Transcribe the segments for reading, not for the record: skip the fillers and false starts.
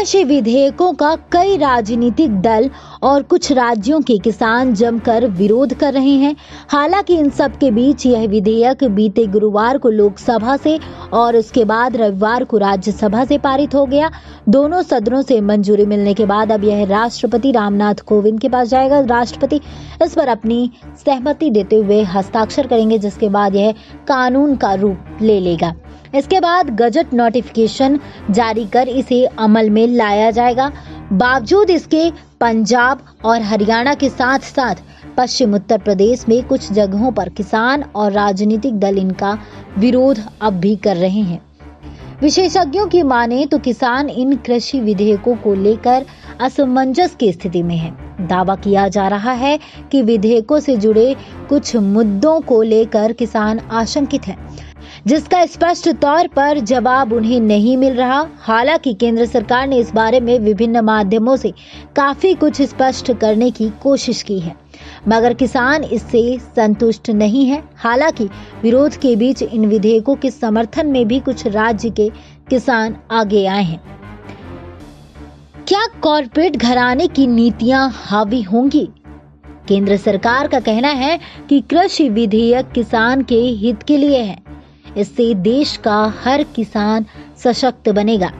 कृषि विधेयकों का कई राजनीतिक दल और कुछ राज्यों के किसान जमकर विरोध कर रहे हैं। हालांकि इन सब के बीच यह विधेयक बीते गुरुवार को लोकसभा से और उसके बाद रविवार को राज्यसभा से पारित हो गया। दोनों सदनों से मंजूरी मिलने के बाद अब यह राष्ट्रपति रामनाथ कोविंद के पास जाएगा। राष्ट्रपति इस पर अपनी सहमति देते हुए हस्ताक्षर करेंगे, जिसके बाद यह कानून का रूप ले लेगा। इसके बाद गजट नोटिफिकेशन जारी कर इसे अमल में लाया जाएगा। बावजूद इसके पंजाब और हरियाणा के साथ साथ पश्चिम उत्तर प्रदेश में कुछ जगहों पर किसान और राजनीतिक दल इनका विरोध अब भी कर रहे हैं। विशेषज्ञों की माने तो किसान इन कृषि विधेयकों को लेकर असमंजस की स्थिति में है। दावा किया जा रहा है कि विधेयकों से जुड़े कुछ मुद्दों को लेकर किसान आशंकित हैं, जिसका स्पष्ट तौर पर जवाब उन्हें नहीं मिल रहा। हालांकि केंद्र सरकार ने इस बारे में विभिन्न माध्यमों से काफी कुछ स्पष्ट करने की कोशिश की है, मगर किसान इससे संतुष्ट नहीं है। हालांकि विरोध के बीच इन विधेयकों के समर्थन में भी कुछ राज्य के किसान आगे आए हैं। क्या कॉर्पोरेट घराने की नीतियां हावी होंगी? केंद्र सरकार का कहना है कि कृषि विधेयक किसान के हित के लिए है। इससे देश का हर किसान सशक्त बनेगा।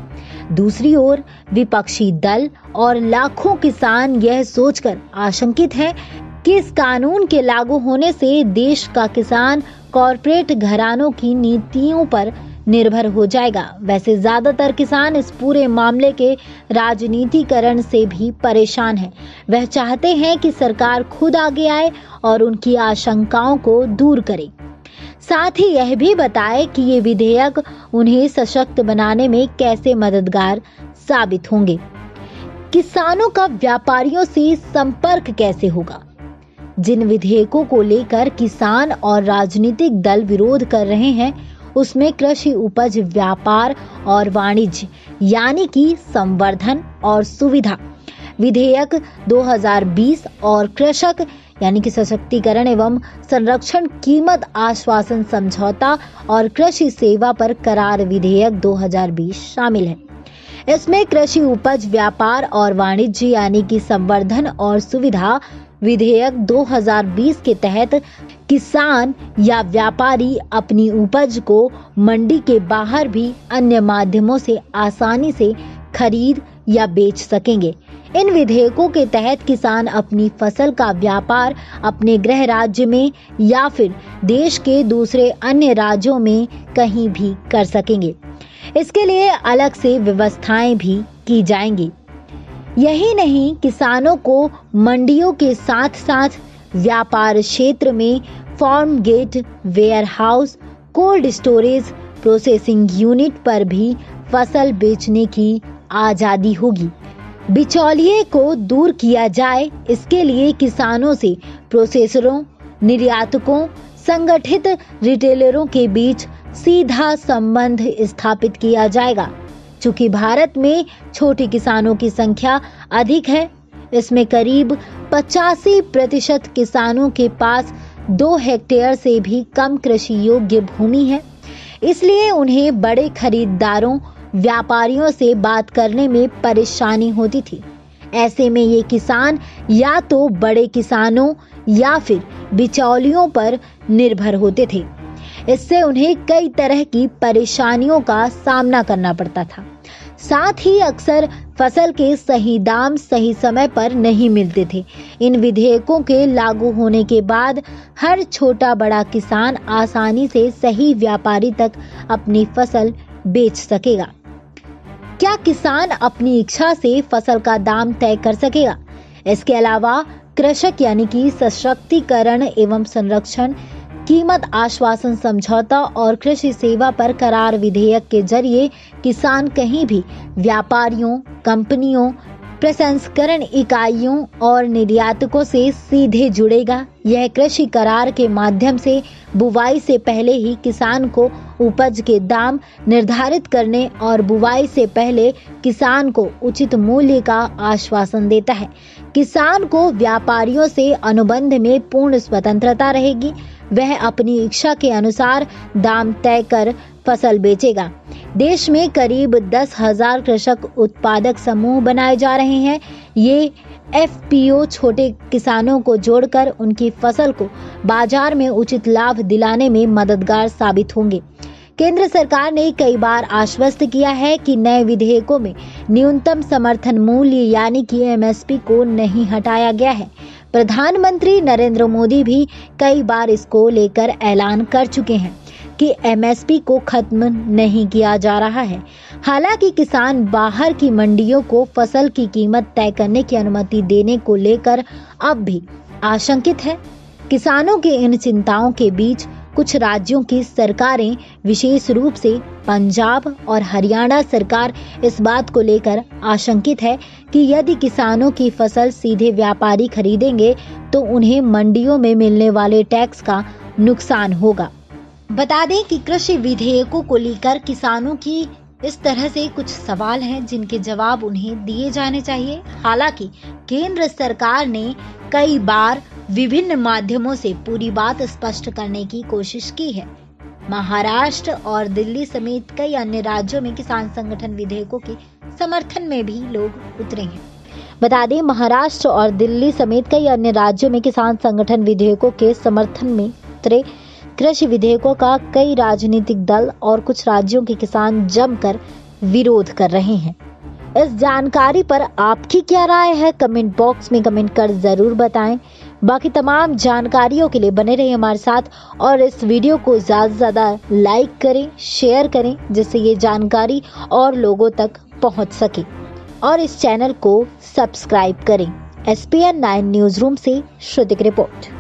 दूसरी ओर विपक्षी दल और लाखों किसान यह सोचकर आशंकित हैं कि इस कानून के लागू होने से देश का किसान कॉर्पोरेट घरानों की नीतियों पर निर्भर हो जाएगा। वैसे ज्यादातर किसान इस पूरे मामले के राजनीतिकरण से भी परेशान हैं। वह चाहते हैं कि सरकार खुद आगे आए और उनकी आशंकाओं को दूर करे। साथ ही यह भी बताए कि ये विधेयक उन्हें सशक्त बनाने में कैसे मददगार साबित होंगे। किसानों का व्यापारियों से संपर्क कैसे होगा? जिन विधेयकों को लेकर किसान और राजनीतिक दल विरोध कर रहे हैं, उसमें कृषि उपज व्यापार और वाणिज्य यानी कि संवर्धन और सुविधा विधेयक 2020 और कृषक यानी कि सशक्तिकरण एवं संरक्षण कीमत आश्वासन समझौता और कृषि सेवा पर करार विधेयक 2020 शामिल है। इसमें कृषि उपज व्यापार और वाणिज्य यानी कि संवर्धन और सुविधा विधेयक 2020 के तहत किसान या व्यापारी अपनी उपज को मंडी के बाहर भी अन्य माध्यमों से आसानी से खरीद या बेच सकेंगे। इन विधेयकों के तहत किसान अपनी फसल का व्यापार अपने गृह राज्य में या फिर देश के दूसरे अन्य राज्यों में कहीं भी कर सकेंगे। इसके लिए अलग से व्यवस्थाएं भी की जाएंगी। यही नहीं, किसानों को मंडियों के साथ साथ व्यापार क्षेत्र में farm gate, warehouse, cold storage, processing unit पर भी फसल बेचने की आजादी होगी। बिचौलिए को दूर किया जाए, इसके लिए किसानों से प्रोसेसरों, निर्यातकों, संगठित रिटेलरों के बीच सीधा संबंध स्थापित किया जाएगा। चूंकि भारत में छोटे किसानों की संख्या अधिक है, इसमें करीब 85% किसानों के पास 2 हेक्टेयर से भी कम कृषि योग्य भूमि है। इसलिए उन्हें बड़े खरीदारों, व्यापारियों से बात करने में परेशानी होती थी। ऐसे में ये किसान या तो बड़े किसानों या फिर बिचौलियों पर निर्भर होते थे। इससे उन्हें कई तरह की परेशानियों का सामना करना पड़ता था। साथ ही अक्सर फसल के सही दाम सही समय पर नहीं मिलते थे। इन विधेयकों के लागू होने के बाद हर छोटा बड़ा किसान आसानी से सही व्यापारी तक अपनी फसल बेच सकेगा। क्या किसान अपनी इच्छा से फसल का दाम तय कर सकेगा? इसके अलावा कृषक यानी कि सशक्तिकरण एवं संरक्षण कीमत आश्वासन समझौता और कृषि सेवा पर करार विधेयक के जरिए किसान कहीं भी व्यापारियों, कंपनियों, प्रसंस्करण इकाइयों और निर्यातकों से सीधे जुड़ेगा। यह कृषि करार के माध्यम से बुवाई से पहले ही किसान को उपज के दाम निर्धारित करने और बुवाई से पहले किसान को उचित मूल्य का आश्वासन देता है। किसान को व्यापारियों से अनुबंध में पूर्ण स्वतंत्रता रहेगी। वह अपनी इच्छा के अनुसार दाम तय कर फसल बेचेगा। देश में करीब 10,000 कृषक उत्पादक समूह बनाए जा रहे हैं। ये एफपीओ छोटे किसानों को जोड़कर उनकी फसल को बाजार में उचित लाभ दिलाने में मददगार साबित होंगे। केंद्र सरकार ने कई बार आश्वस्त किया है कि नए विधेयकों में न्यूनतम समर्थन मूल्य यानी कि एमएसपी को नहीं हटाया गया है। प्रधानमंत्री नरेंद्र मोदी भी कई बार इसको लेकर ऐलान कर चुके हैं कि एमएसपी को खत्म नहीं किया जा रहा है। हालांकि किसान बाहर की मंडियों को फसल की कीमत तय करने की अनुमति देने को लेकर अब भी आशंकित है। किसानों के इन चिंताओं के बीच कुछ राज्यों की सरकारें, विशेष रूप से पंजाब और हरियाणा सरकार, इस बात को लेकर आशंकित है कि यदि किसानों की फसल सीधे व्यापारी खरीदेंगे तो उन्हें मंडियों में मिलने वाले टैक्स का नुकसान होगा। बता दें कि कृषि विधेयकों को लेकर किसानों की इस तरह से कुछ सवाल हैं जिनके जवाब उन्हें दिए जाने चाहिए। हालांकि केंद्र सरकार ने कई बार विभिन्न माध्यमों से पूरी बात स्पष्ट करने की कोशिश की है। महाराष्ट्र और दिल्ली समेत कई अन्य राज्यों में किसान संगठन विधेयकों के समर्थन में भी लोग उतरे हैं। बता दें, महाराष्ट्र और दिल्ली समेत कई अन्य राज्यों में किसान संगठन विधेयकों के समर्थन में उतरे। कृषि विधेयकों का कई राजनीतिक दल और कुछ राज्यों के किसान जमकर विरोध कर रहे हैं। इस जानकारी पर आपकी क्या राय है? कमेंट बॉक्स में कमेंट कर जरूर बताएं। बाकी तमाम जानकारियों के लिए बने रहिए हमारे साथ और इस वीडियो को ज़्यादा से ज़्यादा लाइक करें, शेयर करें, जिससे ये जानकारी और लोगों तक पहुंच सके। और इस चैनल को सब्सक्राइब करें। SPN 9 न्यूज़ रूम से श्रुति की रिपोर्ट।